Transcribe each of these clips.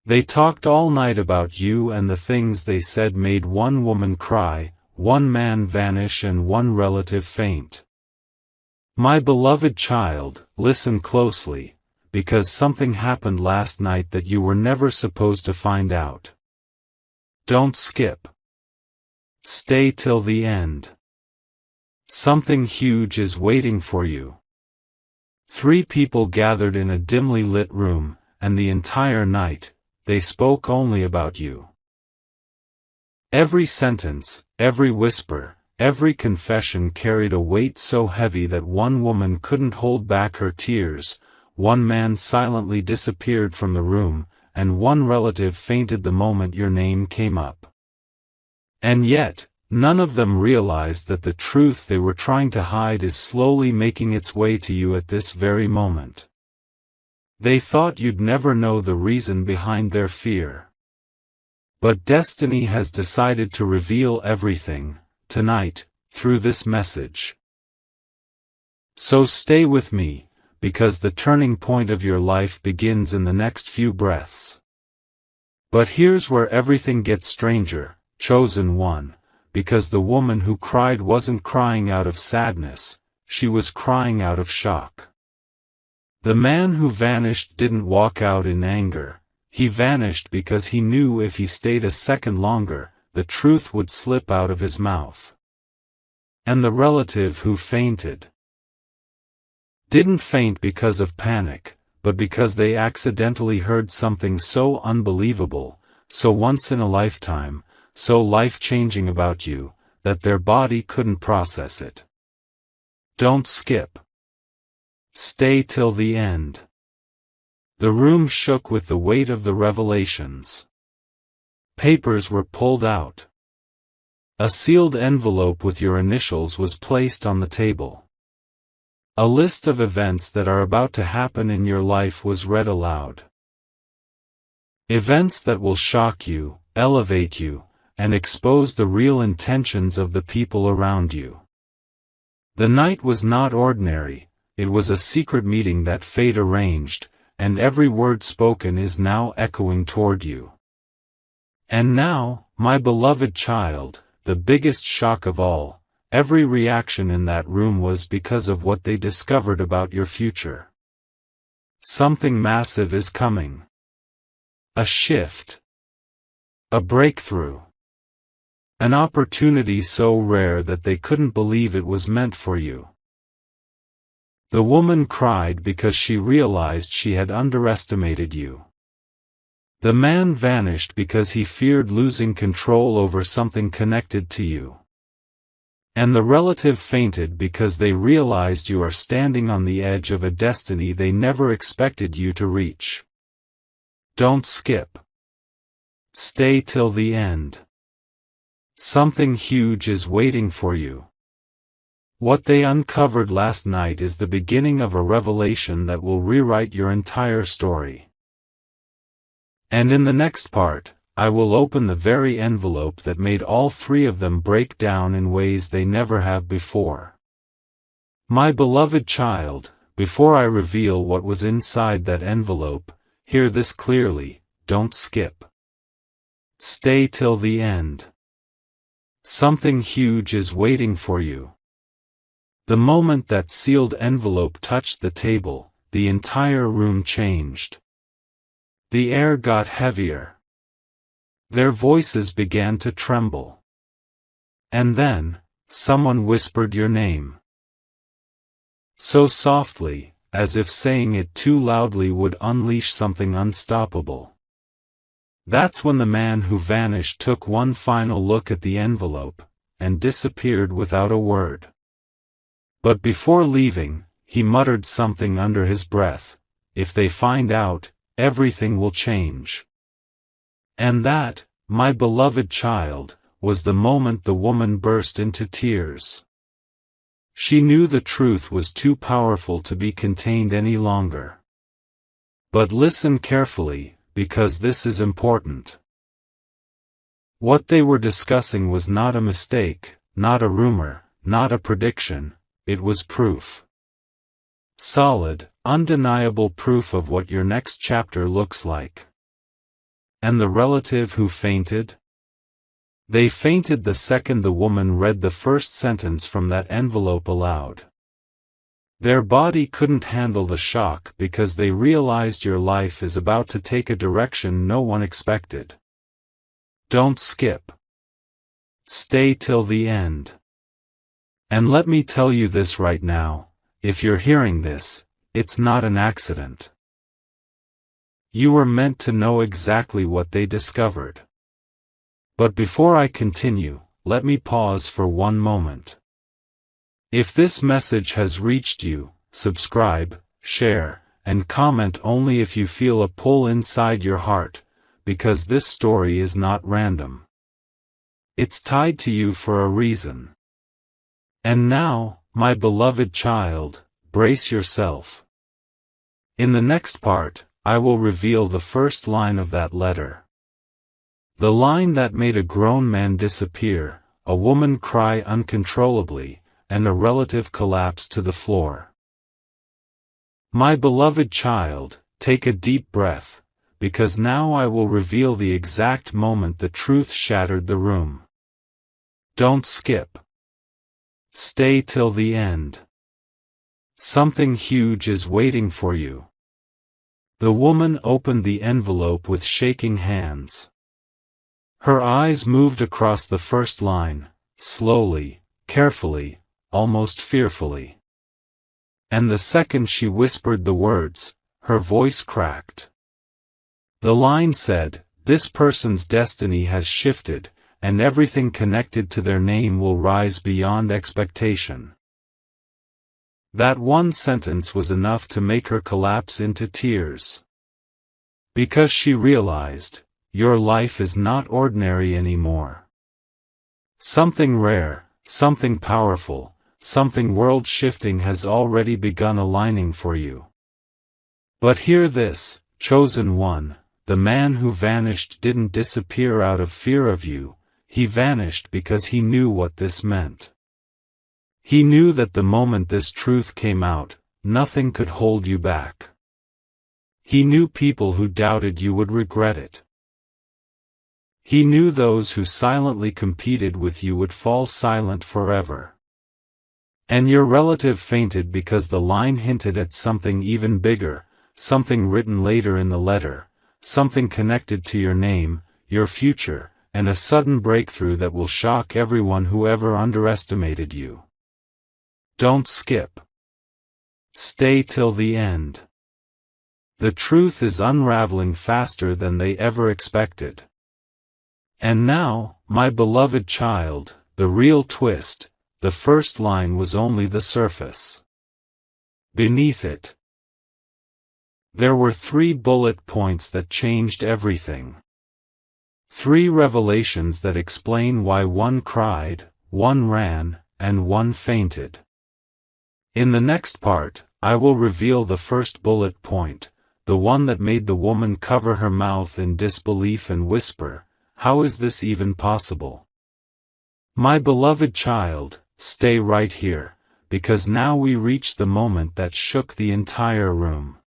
They talked all night about you, and the things they said made one woman cry, one man vanish, and one relative faint. My beloved child, listen closely, because something happened last night that you were never supposed to find out. Don't skip. Stay till the end. Something huge is waiting for you. 3 people gathered in a dimly lit room, and the entire night, they spoke only about you. Every sentence, every whisper, every confession carried a weight so heavy that one woman couldn't hold back her tears, one man silently disappeared from the room, and one relative fainted the moment your name came up. And yet, none of them realized that the truth they were trying to hide is slowly making its way to you at this very moment. They thought you'd never know the reason behind their fear. But destiny has decided to reveal everything, tonight, through this message. So stay with me, because the turning point of your life begins in the next few breaths. But here's where everything gets stranger, chosen one, because the woman who cried wasn't crying out of sadness, she was crying out of shock. The man who vanished didn't walk out in anger, he vanished because he knew if he stayed a second longer, the truth would slip out of his mouth. And the relative who fainted didn't faint because of panic, but because they accidentally heard something so unbelievable, so once in a lifetime, so life-changing about you, that their body couldn't process it. Don't skip. Stay till the end. The room shook with the weight of the revelations. Papers were pulled out. A sealed envelope with your initials was placed on the table. A list of events that are about to happen in your life was read aloud. Events that will shock you, elevate you, and expose the real intentions of the people around you. The night was not ordinary, it was a secret meeting that fate arranged, and every word spoken is now echoing toward you. And now, my beloved child, the biggest shock of all, every reaction in that room was because of what they discovered about your future. Something massive is coming. A shift. A breakthrough. An opportunity so rare that they couldn't believe it was meant for you. The woman cried because she realized she had underestimated you. The man vanished because he feared losing control over something connected to you. And the relative fainted because they realized you are standing on the edge of a destiny they never expected you to reach. Don't skip. Stay till the end. Something huge is waiting for you. What they uncovered last night is the beginning of a revelation that will rewrite your entire story. And in the next part, I will open the very envelope that made all 3 of them break down in ways they never have before. My beloved child, before I reveal what was inside that envelope, hear this clearly, don't skip. Stay till the end. Something huge is waiting for you. The moment that sealed envelope touched the table, the entire room changed. The air got heavier. Their voices began to tremble. And then, someone whispered your name. So softly, as if saying it too loudly would unleash something unstoppable. That's when the man who vanished took one final look at the envelope, and disappeared without a word. But before leaving, he muttered something under his breath, if they find out, everything will change. And that, my beloved child, was the moment the woman burst into tears. She knew the truth was too powerful to be contained any longer. But listen carefully, because this is important. What they were discussing was not a mistake, not a rumor, not a prediction. It was proof. Solid, undeniable proof of what your next chapter looks like. And the relative who fainted? They fainted the second the woman read the first sentence from that envelope aloud. Their body couldn't handle the shock because they realized your life is about to take a direction no one expected. Don't skip. Stay till the end. And let me tell you this right now, if you're hearing this, it's not an accident. You were meant to know exactly what they discovered. But before I continue, let me pause for one moment. If this message has reached you, subscribe, share, and comment only if you feel a pull inside your heart, because this story is not random. It's tied to you for a reason. And now, my beloved child, brace yourself. In the next part, I will reveal the first line of that letter. The line that made a grown man disappear, a woman cry uncontrollably, and a relative collapse to the floor. My beloved child, take a deep breath, because now I will reveal the exact moment the truth shattered the room. Don't skip. Stay till the end. Something huge is waiting for you. The woman opened the envelope with shaking hands. Her eyes moved across the first line, slowly, carefully, almost fearfully. And the second she whispered the words, her voice cracked. The line said, "This person's destiny has shifted, and everything connected to their name will rise beyond expectation." That one sentence was enough to make her collapse into tears. Because she realized, your life is not ordinary anymore. Something rare, something powerful, something world-shifting has already begun aligning for you. But hear this, chosen one, the man who vanished didn't disappear out of fear of you, he vanished because he knew what this meant. He knew that the moment this truth came out, nothing could hold you back. He knew people who doubted you would regret it. He knew those who silently competed with you would fall silent forever. And your relative fainted because the line hinted at something even bigger, something written later in the letter, something connected to your name, your future, and a sudden breakthrough that will shock everyone who ever underestimated you. Don't skip. Stay till the end. The truth is unraveling faster than they ever expected. And now, my beloved child, the real twist. The first line was only the surface. Beneath it, there were 3 bullet points that changed everything. 3 revelations that explain why one cried, one ran, and one fainted. In the next part, I will reveal the first bullet point, the one that made the woman cover her mouth in disbelief and whisper, "How is this even possible?" My beloved child, stay right here, because now we reach the moment that shook the entire room.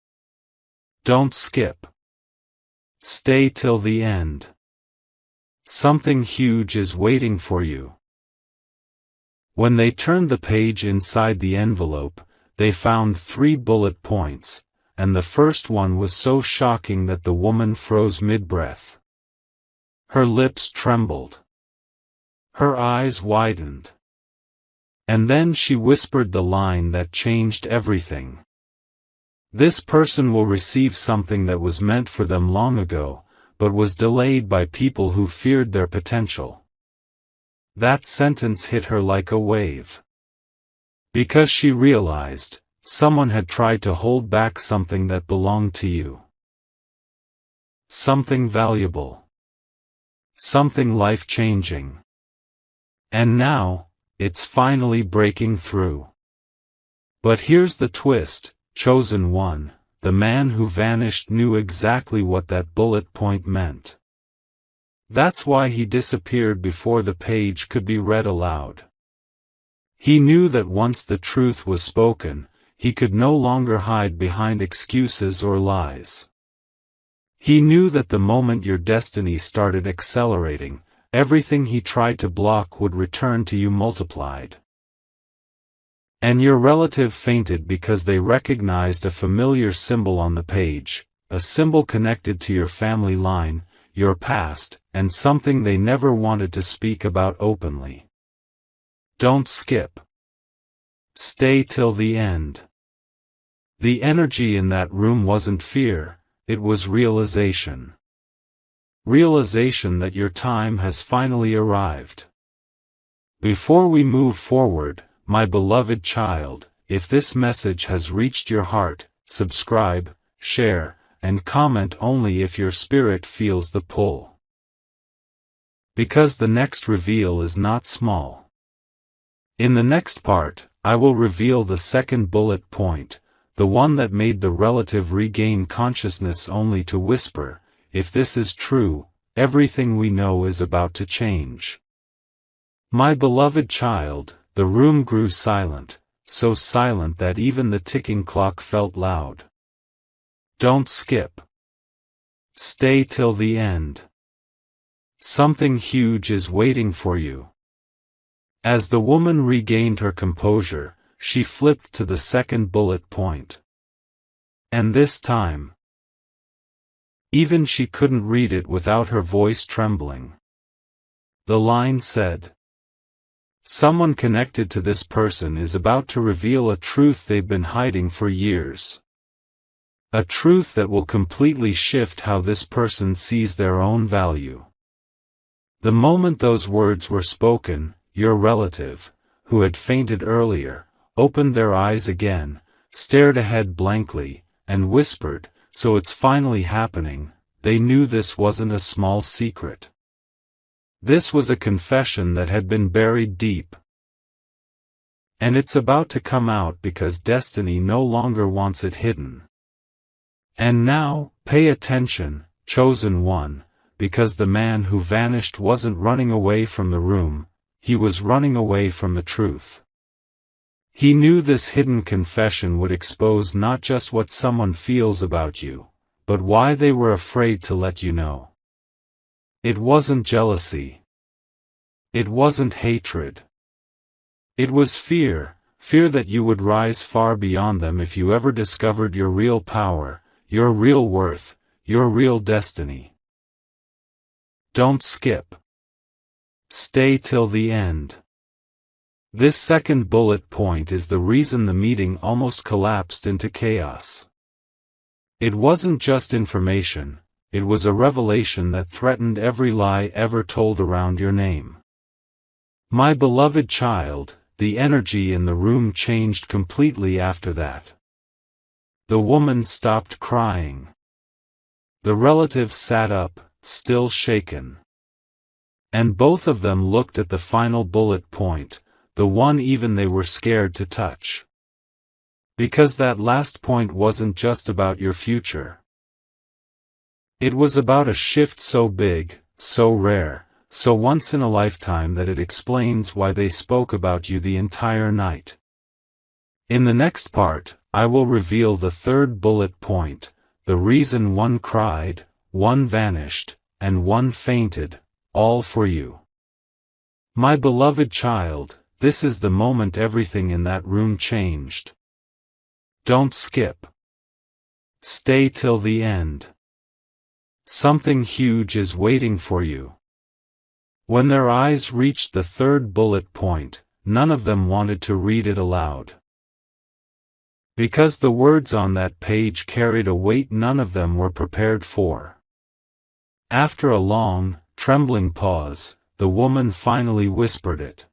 Don't skip. Stay till the end. Something huge is waiting for you. When they turned the page inside the envelope, they found 3 bullet points, and the first one was so shocking that the woman froze mid-breath. Her lips trembled. Her eyes widened. And then she whispered the line that changed everything. This person will receive something that was meant for them long ago, but was delayed by people who feared their potential. That sentence hit her like a wave. Because she realized, someone had tried to hold back something that belonged to you. Something valuable. Something life-changing. And now, it's finally breaking through. But here's the twist, chosen one, the man who vanished knew exactly what that bullet point meant. That's why he disappeared before the page could be read aloud. He knew that once the truth was spoken, he could no longer hide behind excuses or lies. He knew that the moment your destiny started accelerating, everything he tried to block would return to you multiplied. And your relative fainted because they recognized a familiar symbol on the page, a symbol connected to your family line, your past, and something they never wanted to speak about openly. Don't skip. Stay till the end. The energy in that room wasn't fear, it was realization. Realization that your time has finally arrived. Before we move forward, my beloved child, if this message has reached your heart, subscribe, share, and comment only if your spirit feels the pull. Because the next reveal is not small. In the next part, I will reveal the second bullet point, the one that made the relative regain consciousness only to whisper, if this is true, everything we know is about to change. My beloved child, the room grew silent, so silent that even the ticking clock felt loud. Don't skip. Stay till the end. Something huge is waiting for you. As the woman regained her composure, she flipped to the second bullet point. And this time, even she couldn't read it without her voice trembling. The line said, "Someone connected to this person is about to reveal a truth they've been hiding for years. A truth that will completely shift how this person sees their own value." The moment those words were spoken, your relative, who had fainted earlier, opened their eyes again, stared ahead blankly, and whispered, "So it's finally happening." They knew this wasn't a small secret. This was a confession that had been buried deep. And it's about to come out because destiny no longer wants it hidden. And now, pay attention, chosen one, because the man who vanished wasn't running away from the room, he was running away from the truth. He knew this hidden confession would expose not just what someone feels about you, but why they were afraid to let you know. It wasn't jealousy. It wasn't hatred. It was fear, fear that you would rise far beyond them if you ever discovered your real power, your real worth, your real destiny. Don't skip. Stay till the end. This second bullet point is the reason the meeting almost collapsed into chaos. It wasn't just information, it was a revelation that threatened every lie ever told around your name. My beloved child, the energy in the room changed completely after that. The woman stopped crying. The relative sat up, still shaken. And both of them looked at the final bullet point, the one even they were scared to touch. Because that last point wasn't just about your future. It was about a shift so big, so rare, so once in a lifetime that it explains why they spoke about you the entire night. In the next part, I will reveal the third bullet point, the reason one cried, one vanished, and one fainted, all for you. My beloved child, this is the moment everything in that room changed. Don't skip. Stay till the end. Something huge is waiting for you. When their eyes reached the third bullet point, none of them wanted to read it aloud. Because the words on that page carried a weight none of them were prepared for. After a long, trembling pause, the woman finally whispered it.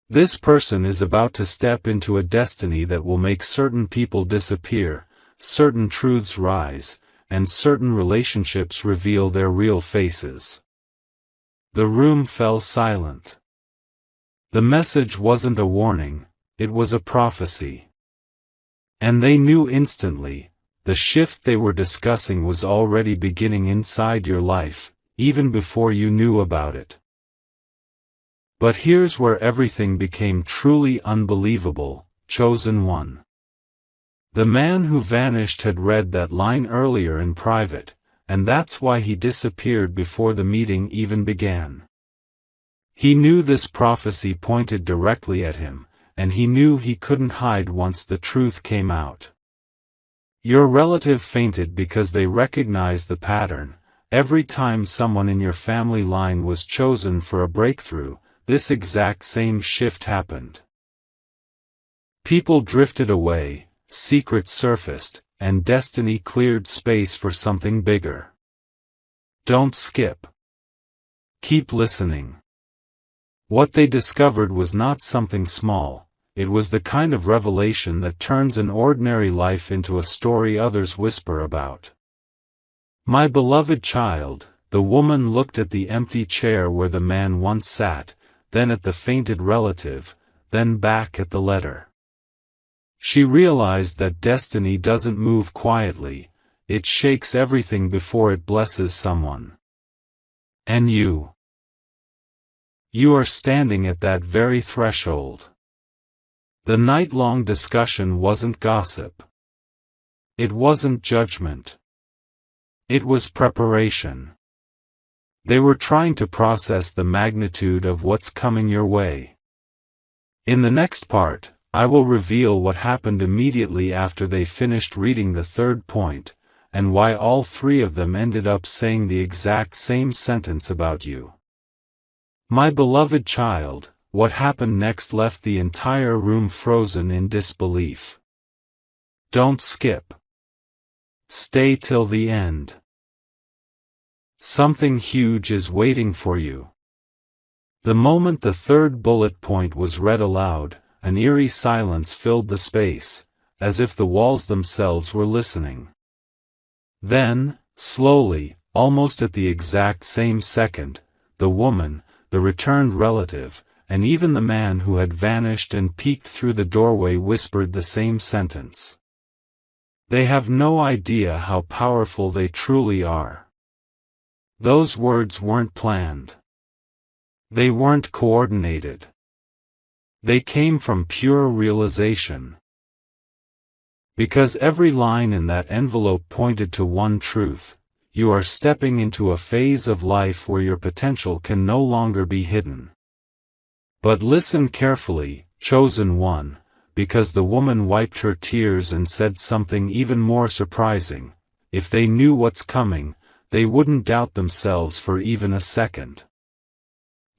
This person is about to step into a destiny that will make certain people disappear, certain truths rise, and certain relationships reveal their real faces. The room fell silent. The message wasn't a warning, it was a prophecy. And they knew instantly, the shift they were discussing was already beginning inside your life, even before you knew about it. But here's where everything became truly unbelievable, chosen one. The man who vanished had read that line earlier in private, and that's why he disappeared before the meeting even began. He knew this prophecy pointed directly at him, and he knew he couldn't hide once the truth came out. Your relative fainted because they recognized the pattern. Every time someone in your family line was chosen for a breakthrough, this exact same shift happened. People drifted away, secrets surfaced, and destiny cleared space for something bigger. Don't skip. Keep listening. What they discovered was not something small, it was the kind of revelation that turns an ordinary life into a story others whisper about. My beloved child, the woman looked at the empty chair where the man once sat, then at the fainted relative, then back at the letter. She realized that destiny doesn't move quietly, it shakes everything before it blesses someone. And you are standing at that very threshold. The night-long discussion wasn't gossip. It wasn't judgment. It was preparation. They were trying to process the magnitude of what's coming your way. In the next part, I will reveal what happened immediately after they finished reading the third point, and why all three of them ended up saying the exact same sentence about you. My beloved child, what happened next left the entire room frozen in disbelief. Don't skip. Stay till the end. Something huge is waiting for you. The moment the third bullet point was read aloud, an eerie silence filled the space, as if the walls themselves were listening. Then, slowly, almost at the exact same second, the woman, the returned relative, and even the man who had vanished and peeked through the doorway whispered the same sentence. They have no idea how powerful they truly are. Those words weren't planned. They weren't coordinated. They came from pure realization. Because every line in that envelope pointed to one truth: you are stepping into a phase of life where your potential can no longer be hidden. But listen carefully, chosen one, because the woman wiped her tears and said something even more surprising. If they knew what's coming, they wouldn't doubt themselves for even a second.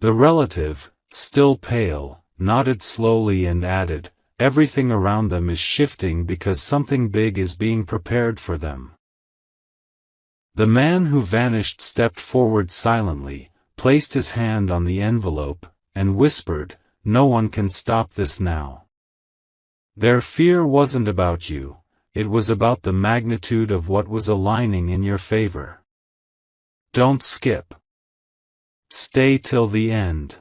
The relative, still pale, nodded slowly and added, everything around them is shifting because something big is being prepared for them. The man who vanished stepped forward silently, placed his hand on the envelope, and whispered, "No one can stop this now." Their fear wasn't about you, it was about the magnitude of what was aligning in your favor. Don't skip. Stay till the end.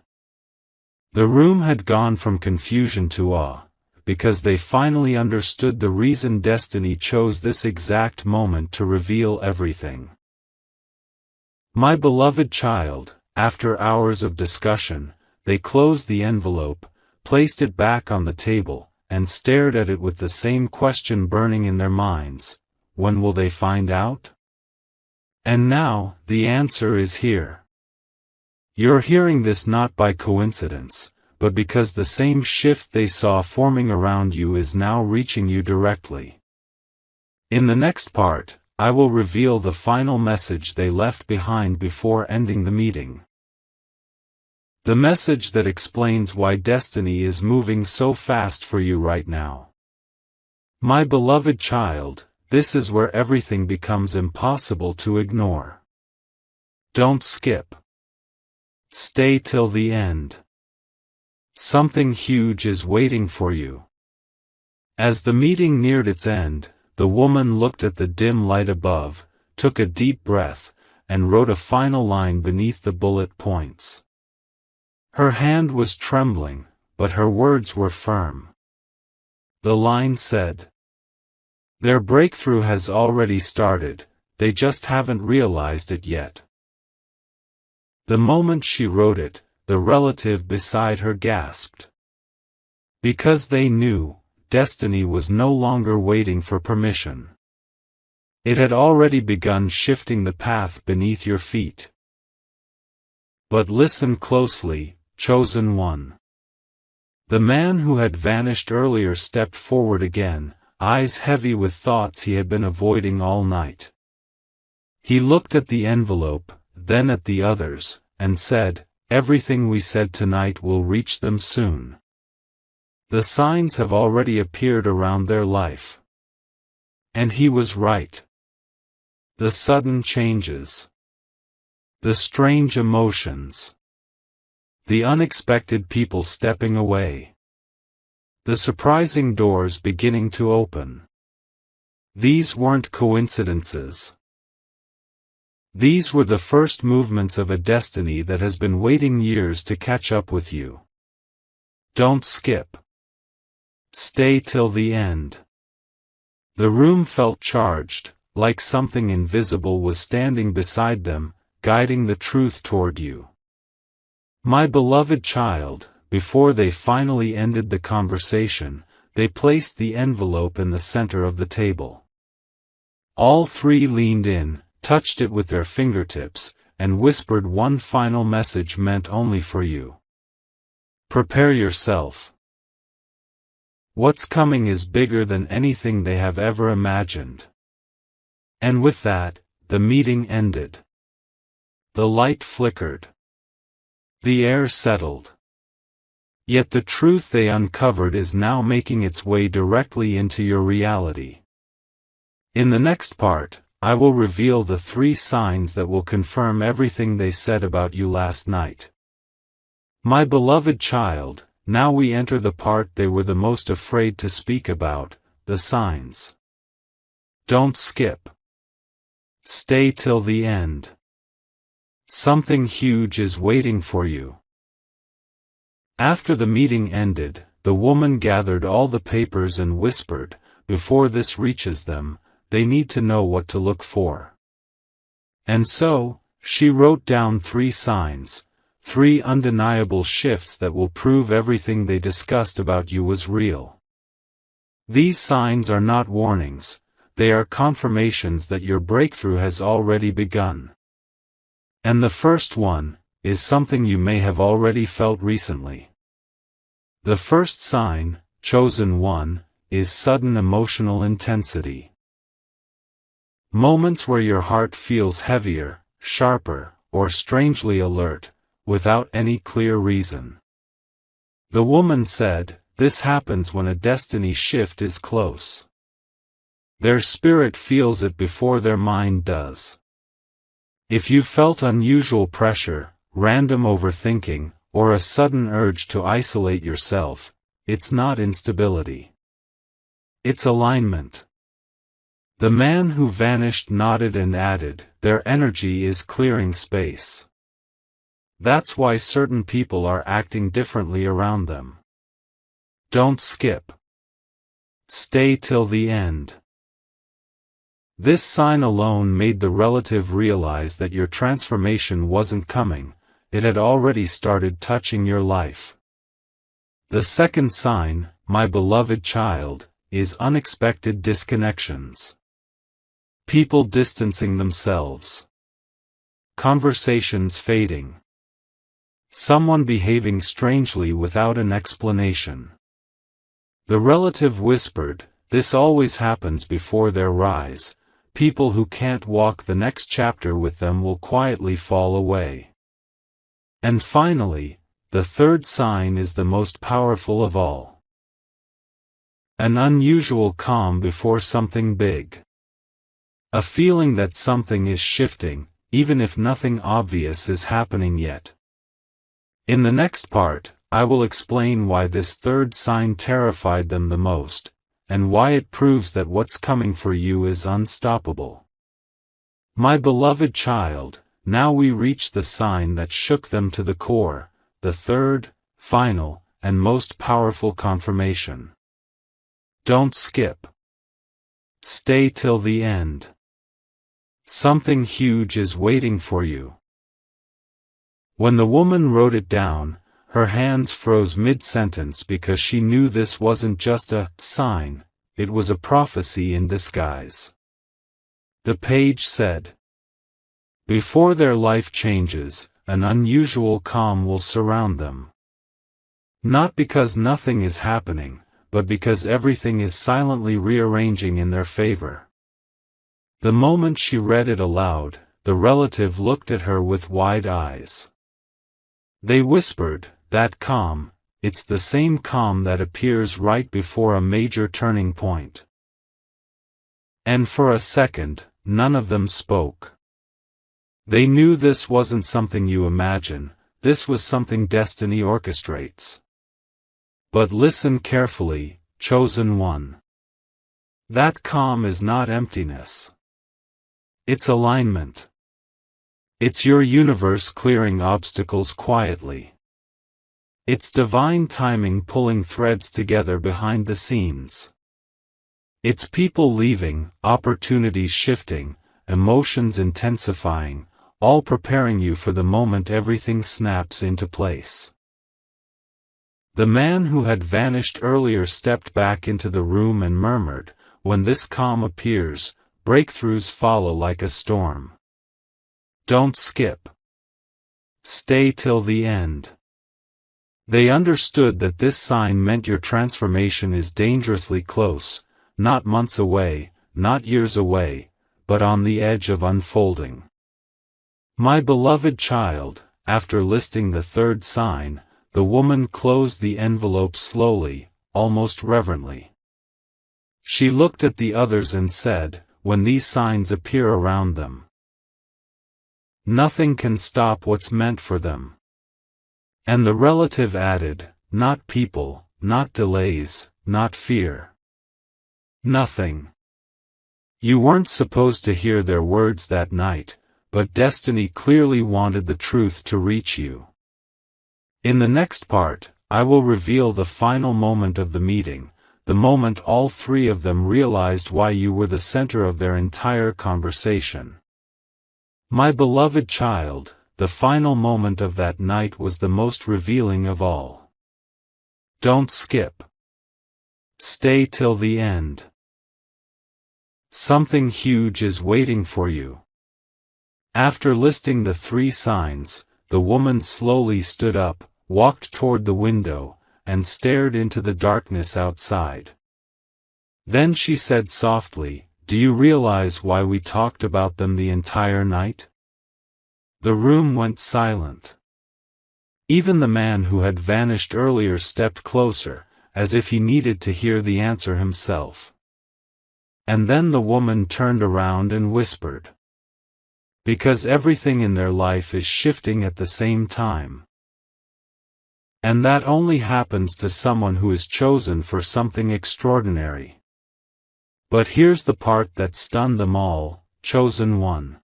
The room had gone from confusion to awe, because they finally understood the reason destiny chose this exact moment to reveal everything. My beloved child, after hours of discussion, they closed the envelope, placed it back on the table, and stared at it with the same question burning in their minds: when will they find out? And now, the answer is here. You're hearing this not by coincidence, but because the same shift they saw forming around you is now reaching you directly. In the next part, I will reveal the final message they left behind before ending the meeting. The message that explains why destiny is moving so fast for you right now. My beloved child, this is where everything becomes impossible to ignore. Don't skip. Stay till the end. Something huge is waiting for you. As the meeting neared its end, the woman looked at the dim light above, took a deep breath, and wrote a final line beneath the bullet points. Her hand was trembling, but her words were firm. The line said, "Their breakthrough has already started, they just haven't realized it yet." The moment she wrote it, the relative beside her gasped. Because they knew, destiny was no longer waiting for permission. It had already begun shifting the path beneath your feet. But listen closely, chosen one. The man who had vanished earlier stepped forward again, eyes heavy with thoughts he had been avoiding all night. He looked at the envelope, then at the others, and said, "Everything we said tonight will reach them soon. The signs have already appeared around their life." And he was right. The sudden changes. The strange emotions. The unexpected people stepping away. The surprising doors beginning to open. These weren't coincidences. These were the first movements of a destiny that has been waiting years to catch up with you. Don't skip. Stay till the end. The room felt charged, like something invisible was standing beside them, guiding the truth toward you. My beloved child, before they finally ended the conversation, they placed the envelope in the center of the table. All three leaned in, touched it with their fingertips, and whispered one final message meant only for you. Prepare yourself. What's coming is bigger than anything they have ever imagined. And with that, the meeting ended. The light flickered. The air settled. Yet the truth they uncovered is now making its way directly into your reality. In the next part, I will reveal the 3 signs that will confirm everything they said about you last night. My beloved child, now we enter the part they were the most afraid to speak about, the signs. Don't skip. Stay till the end. Something huge is waiting for you. After the meeting ended, the woman gathered all the papers and whispered, "Before this reaches them, they need to know what to look for." And so, she wrote down 3 signs, 3 undeniable shifts that will prove everything they discussed about you was real. These signs are not warnings, they are confirmations that your breakthrough has already begun. And the first one is something you may have already felt recently. The first sign, chosen one, is sudden emotional intensity. Moments where your heart feels heavier, sharper, or strangely alert, without any clear reason. The woman said, this happens when a destiny shift is close. Their spirit feels it before their mind does. If you felt unusual pressure, random overthinking, or a sudden urge to isolate yourself, it's not instability. It's alignment. The man who vanished nodded and added, their energy is clearing space. That's why certain people are acting differently around them. Don't skip. Stay till the end. This sign alone made the relative realize that your transformation wasn't coming, it had already started touching your life. The second sign, my beloved child, is unexpected disconnections. People distancing themselves. Conversations fading. Someone behaving strangely without an explanation. The relative whispered, this always happens before their rise. People who can't walk the next chapter with them will quietly fall away. And finally, the third sign is the most powerful of all. An unusual calm before something big. A feeling that something is shifting, even if nothing obvious is happening yet. In the next part, I will explain why this third sign terrified them the most, and why it proves that what's coming for you is unstoppable. My beloved child, now we reach the sign that shook them to the core, the third, final, and most powerful confirmation. Don't skip. Stay till the end. Something huge is waiting for you. When the woman wrote it down, her hands froze mid-sentence because she knew this wasn't just a sign, it was a prophecy in disguise. The page said. Before their life changes, an unusual calm will surround them. Not because nothing is happening, but because everything is silently rearranging in their favor. The moment she read it aloud, the relative looked at her with wide eyes. They whispered, "That calm, it's the same calm that appears right before a major turning point." And for a second, none of them spoke. They knew this wasn't something you imagine, this was something destiny orchestrates. But listen carefully, chosen one. That calm is not emptiness. It's alignment. It's your universe clearing obstacles quietly. It's divine timing pulling threads together behind the scenes. It's people leaving, opportunities shifting, emotions intensifying, all preparing you for the moment everything snaps into place. The man who had vanished earlier stepped back into the room and murmured, "When this calm appears, breakthroughs follow like a storm. Don't skip. Stay till the end." They understood that this sign meant your transformation is dangerously close, not months away, not years away, but on the edge of unfolding. My beloved child, after listing the third sign, the woman closed the envelope slowly, almost reverently. She looked at the others and said, "When these signs appear around them, nothing can stop what's meant for them." And the relative added, "Not people, not delays, not fear. Nothing. You weren't supposed to hear their words that night, but destiny clearly wanted the truth to reach you." In the next part, I will reveal the final moment of the meeting, the moment all three of them realized why you were the center of their entire conversation. My beloved child, the final moment of that night was the most revealing of all. Don't skip. Stay till the end. Something huge is waiting for you. After listing the three signs, the woman slowly stood up, walked toward the window, and stared into the darkness outside. Then she said softly, "Do you realize why we talked about them the entire night?" The room went silent. Even the man who had vanished earlier stepped closer, as if he needed to hear the answer himself. And then the woman turned around and whispered, "Because everything in their life is shifting at the same time. And that only happens to someone who is chosen for something extraordinary." But here's the part that stunned them all, chosen one.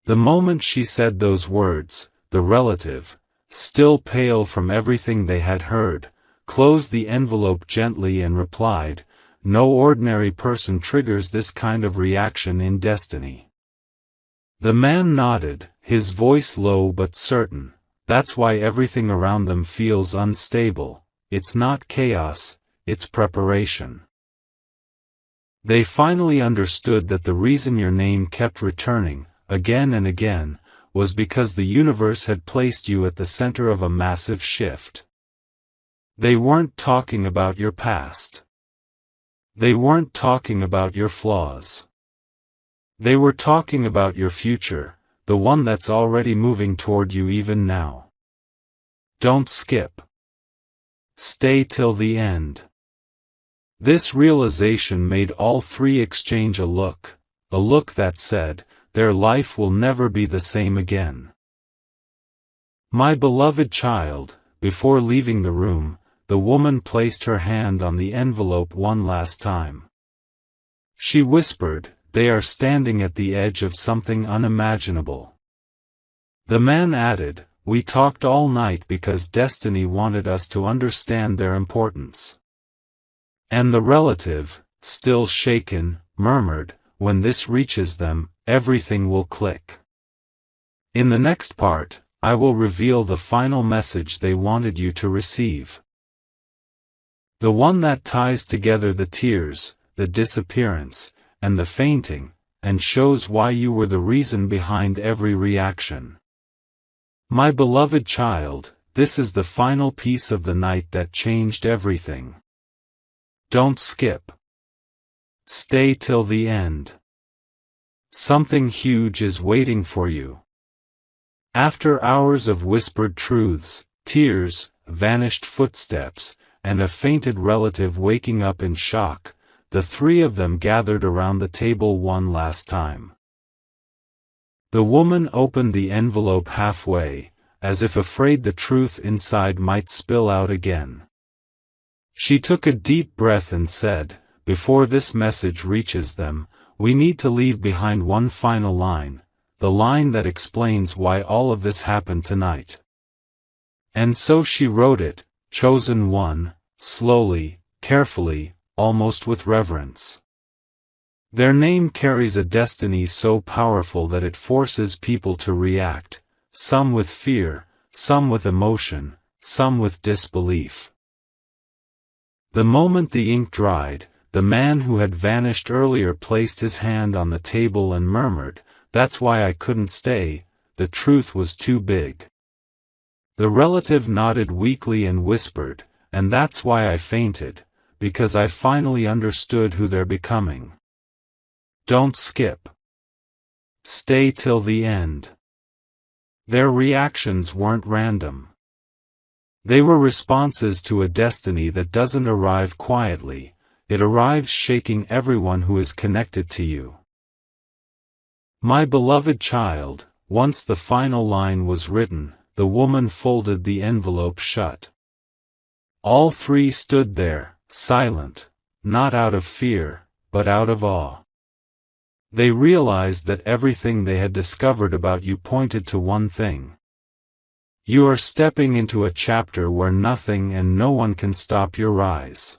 The moment she said those words, the relative, still pale from everything they had heard, closed the envelope gently and replied, "No ordinary person triggers this kind of reaction in destiny." The man nodded, his voice low but certain. "That's why everything around them feels unstable. It's not chaos, it's preparation." They finally understood that the reason your name kept returning, again and again, was because the universe had placed you at the center of a massive shift. They weren't talking about your past. They weren't talking about your flaws. They were talking about your future, the one that's already moving toward you even now. Don't skip. Stay till the end. This realization made all three exchange a look that said, their life will never be the same again. My beloved child, before leaving the room, the woman placed her hand on the envelope one last time. She whispered, "They are standing at the edge of something unimaginable." The man added, "We talked all night because destiny wanted us to understand their importance." And the relative, still shaken, murmured, "When this reaches them, everything will click." In the next part, I will reveal the final message they wanted you to receive. The one that ties together the tears, the disappearance, and the fainting, and shows why you were the reason behind every reaction. My beloved child, this is the final piece of the night that changed everything. Don't skip. Stay till the end. Something huge is waiting for you. After hours of whispered truths, tears, vanished footsteps, and a fainted relative waking up in shock, the three of them gathered around the table one last time. The woman opened the envelope halfway, as if afraid the truth inside might spill out again. She took a deep breath and said, "Before this message reaches them, we need to leave behind one final line, the line that explains why all of this happened tonight." And so she wrote it, chosen one, slowly, carefully, almost with reverence. Their name carries a destiny so powerful that it forces people to react, some with fear, some with emotion, some with disbelief. The moment the ink dried, the man who had vanished earlier placed his hand on the table and murmured, "That's why I couldn't stay, the truth was too big." The relative nodded weakly and whispered, "And that's why I fainted, because I finally understood who they're becoming." Don't skip. Stay till the end. Their reactions weren't random. They were responses to a destiny that doesn't arrive quietly, it arrives shaking everyone who is connected to you. My beloved child, once the final line was written, the woman folded the envelope shut. All three stood there, silent, not out of fear, but out of awe. They realized that everything they had discovered about you pointed to one thing. You are stepping into a chapter where nothing and no one can stop your rise.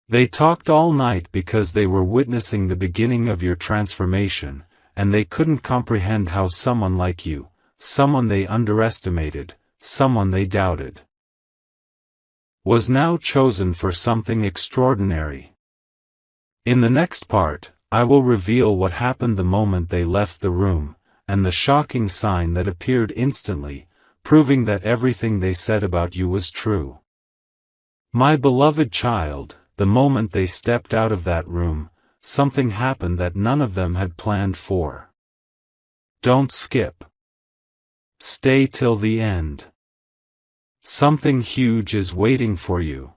They talked all night because they were witnessing the beginning of your transformation, and they couldn't comprehend how someone like you, someone they underestimated, someone they doubted, was now chosen for something extraordinary. In the next part, I will reveal what happened the moment they left the room, and the shocking sign that appeared instantly, proving that everything they said about you was true. My beloved child, the moment they stepped out of that room, something happened that none of them had planned for. Don't skip. Stay till the end. Something huge is waiting for you.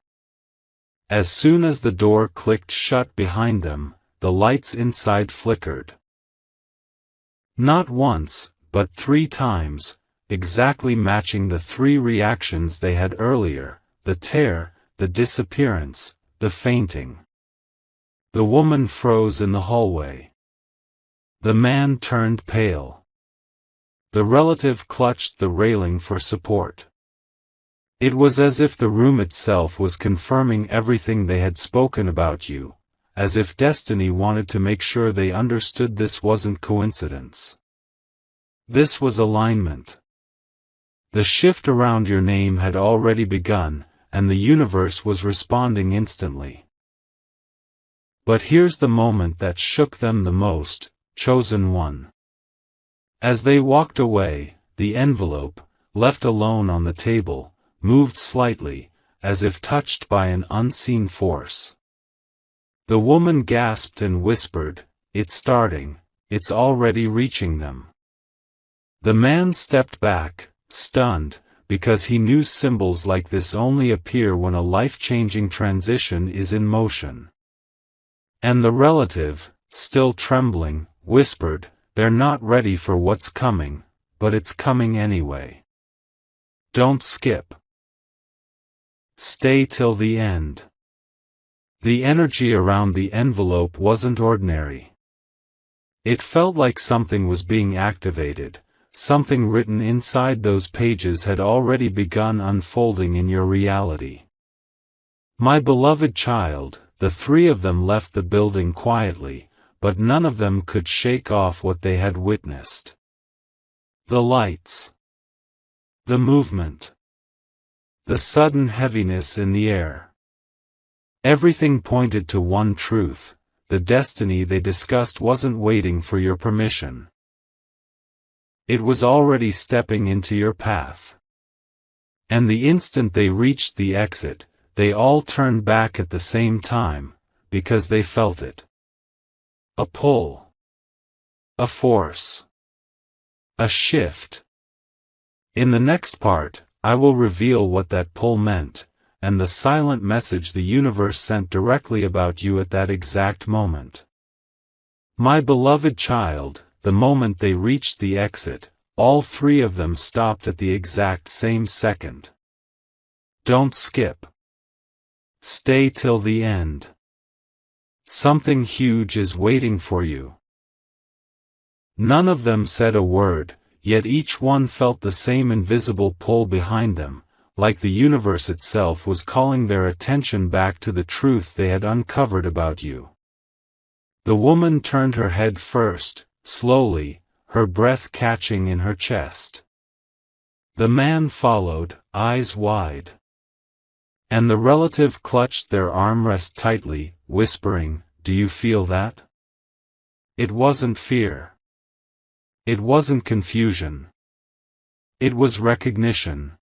As soon as the door clicked shut behind them, the lights inside flickered. Not once, but 3 times, exactly matching the 3 reactions they had earlier, the tear, the disappearance, the fainting. The woman froze in the hallway. The man turned pale. The relative clutched the railing for support. It was as if the room itself was confirming everything they had spoken about you, as if destiny wanted to make sure they understood this wasn't coincidence. This was alignment. The shift around your name had already begun, and the universe was responding instantly. But here's the moment that shook them the most, chosen one. As they walked away, the envelope, left alone on the table, moved slightly, as if touched by an unseen force. The woman gasped and whispered, "It's starting, it's already reaching them." The man stepped back, stunned, because he knew symbols like this only appear when a life-changing transition is in motion. And the relative, still trembling, whispered, "They're not ready for what's coming, but it's coming anyway. Don't skip. Stay till the end." The energy around the envelope wasn't ordinary. It felt like something was being activated, something written inside those pages had already begun unfolding in your reality. My beloved child, the 3 of them left the building quietly, but none of them could shake off what they had witnessed. The lights. The movement. The sudden heaviness in the air. Everything pointed to one truth: the destiny they discussed wasn't waiting for your permission. It was already stepping into your path. And the instant they reached the exit, they all turned back at the same time, because they felt it. A pull. A force. A shift. In the next part, I will reveal what that pull meant, and the silent message the universe sent directly about you at that exact moment. My beloved child, the moment they reached the exit, all three of them stopped at the exact same second. Don't skip. Stay till the end. Something huge is waiting for you. None of them said a word, yet each one felt the same invisible pull behind them, like the universe itself was calling their attention back to the truth they had uncovered about you. The woman turned her head first, slowly, her breath catching in her chest. The man followed, eyes wide. And the relative clutched their armrest tightly, whispering, "Do you feel that?" It wasn't fear. It wasn't confusion. It was recognition.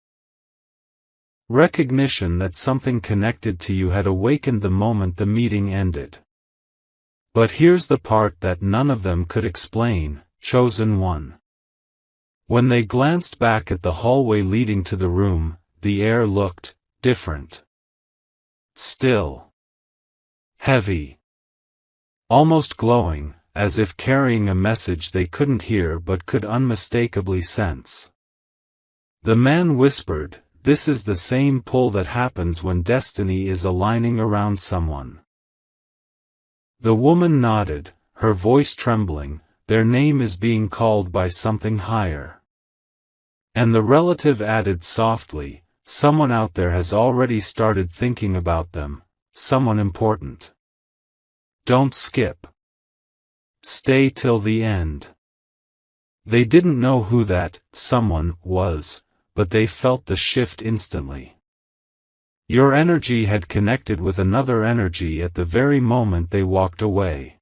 Recognition that something connected to you had awakened the moment the meeting ended. But here's the part that none of them could explain, chosen one. When they glanced back at the hallway leading to the room, the air looked different. Still. Heavy. Almost glowing, as if carrying a message they couldn't hear but could unmistakably sense. The man whispered, "This is the same pull that happens when destiny is aligning around someone." The woman nodded, her voice trembling, "Their name is being called by something higher." And the relative added softly, "Someone out there has already started thinking about them, someone important. Don't skip. Stay till the end." They didn't know who that someone was, but they felt the shift instantly. Your energy had connected with another energy at the very moment they walked away.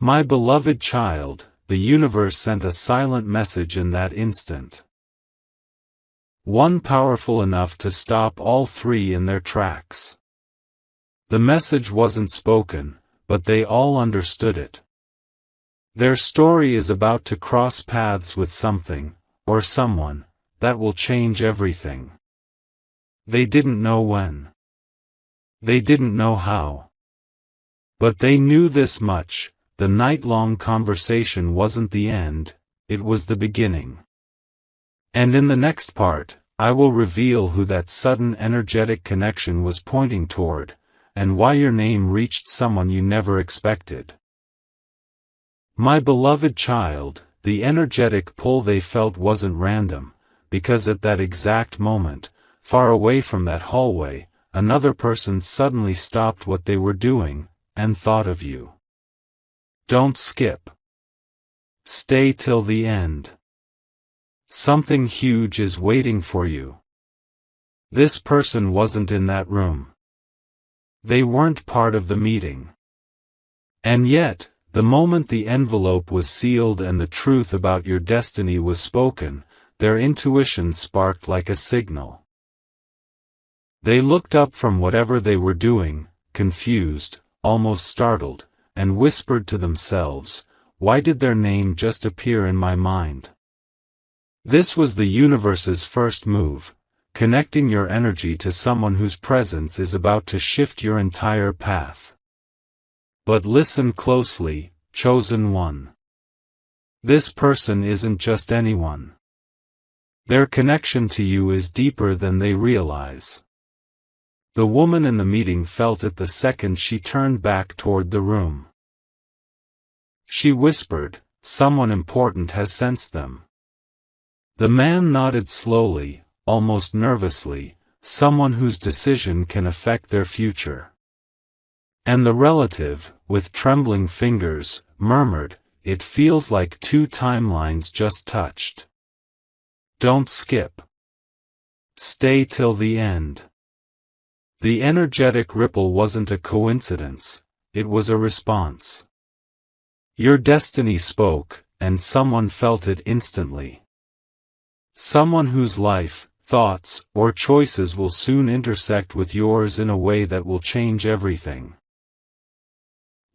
My beloved child, the universe sent a silent message in that instant. One powerful enough to stop all three in their tracks. The message wasn't spoken, but they all understood it. Their story is about to cross paths with something, or someone, that will change everything. They didn't know when. They didn't know how. But they knew this much: the night-long conversation wasn't the end, it was the beginning. And in the next part, I will reveal who that sudden energetic connection was pointing toward, and why your name reached someone you never expected. My beloved child, the energetic pull they felt wasn't random, because at that exact moment, far away from that hallway, another person suddenly stopped what they were doing, and thought of you. Don't skip. Stay till the end. Something huge is waiting for you. This person wasn't in that room. They weren't part of the meeting. And yet, the moment the envelope was sealed and the truth about your destiny was spoken, their intuition sparked like a signal. They looked up from whatever they were doing, confused, almost startled, and whispered to themselves, "Why did their name just appear in my mind?" This was the universe's first move, connecting your energy to someone whose presence is about to shift your entire path. But listen closely, chosen one. This person isn't just anyone. Their connection to you is deeper than they realize. The woman in the meeting felt it the second she turned back toward the room. She whispered, "Someone important has sensed them." The man nodded slowly, almost nervously, "Someone whose decision can affect their future." And the relative, with trembling fingers, murmured, "It feels like two timelines just touched. Don't skip. Stay till the end." The energetic ripple wasn't a coincidence, it was a response. Your destiny spoke, and someone felt it instantly. Someone whose life, thoughts, or choices will soon intersect with yours in a way that will change everything.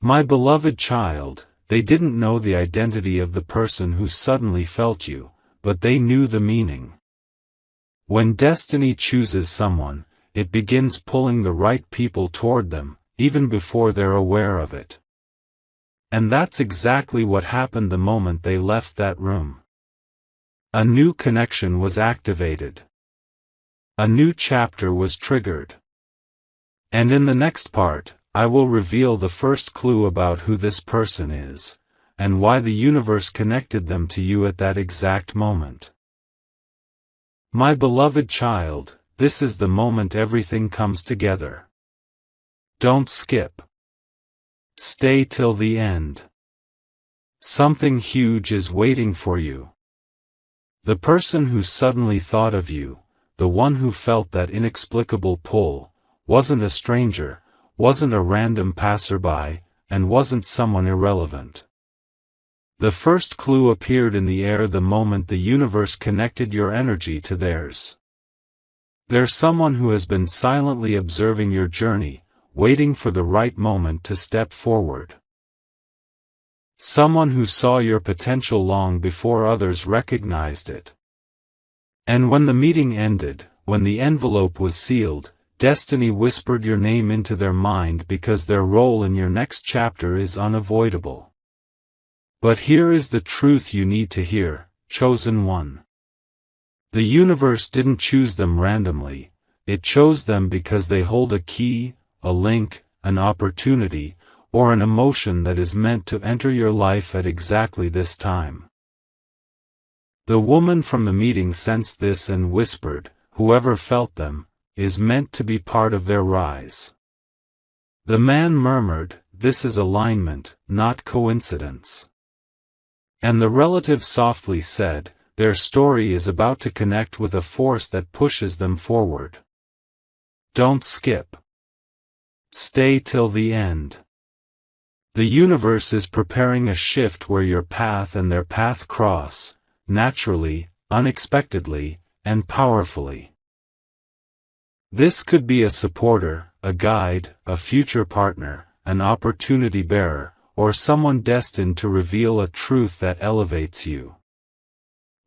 My beloved child, they didn't know the identity of the person who suddenly felt you, but they knew the meaning. When destiny chooses someone, it begins pulling the right people toward them, even before they're aware of it. And that's exactly what happened the moment they left that room. A new connection was activated. A new chapter was triggered. And in the next part, I will reveal the first clue about who this person is, and why the universe connected them to you at that exact moment. My beloved child, this is the moment everything comes together. Don't skip. Stay till the end. Something huge is waiting for you. The person who suddenly thought of you, the one who felt that inexplicable pull, wasn't a stranger, wasn't a random passerby, and wasn't someone irrelevant. The first clue appeared in the air the moment the universe connected your energy to theirs. There's someone who has been silently observing your journey, waiting for the right moment to step forward. Someone who saw your potential long before others recognized it. And when the meeting ended, when the envelope was sealed, destiny whispered your name into their mind because their role in your next chapter is unavoidable. But here is the truth you need to hear, chosen one. The universe didn't choose them randomly, it chose them because they hold a key, a link, an opportunity, or an emotion that is meant to enter your life at exactly this time. The woman from the meeting sensed this and whispered, whoever felt them, is meant to be part of their rise. The man murmured, this is alignment, not coincidence. And the relative softly said, their story is about to connect with a force that pushes them forward. Don't skip. Stay till the end. The universe is preparing a shift where your path and their path cross, naturally, unexpectedly, and powerfully. This could be a supporter, a guide, a future partner, an opportunity bearer, or someone destined to reveal a truth that elevates you.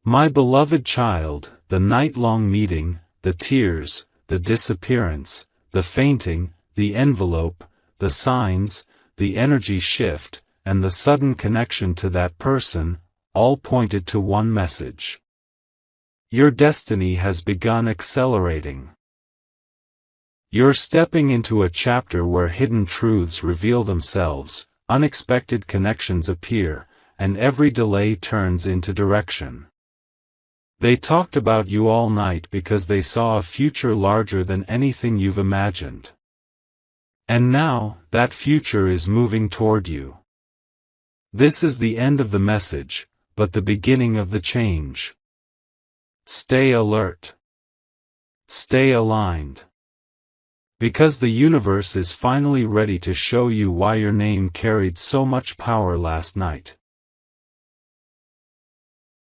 My beloved child, the night-long meeting, the tears, the disappearance, the fainting, the envelope, the signs, the energy shift, and the sudden connection to that person, all pointed to one message. Your destiny has begun accelerating. You're stepping into a chapter where hidden truths reveal themselves, unexpected connections appear, and every delay turns into direction. They talked about you all night because they saw a future larger than anything you've imagined. And now, that future is moving toward you. This is the end of the message, but the beginning of the change. Stay alert. Stay aligned. Because the universe is finally ready to show you why your name carried so much power last night.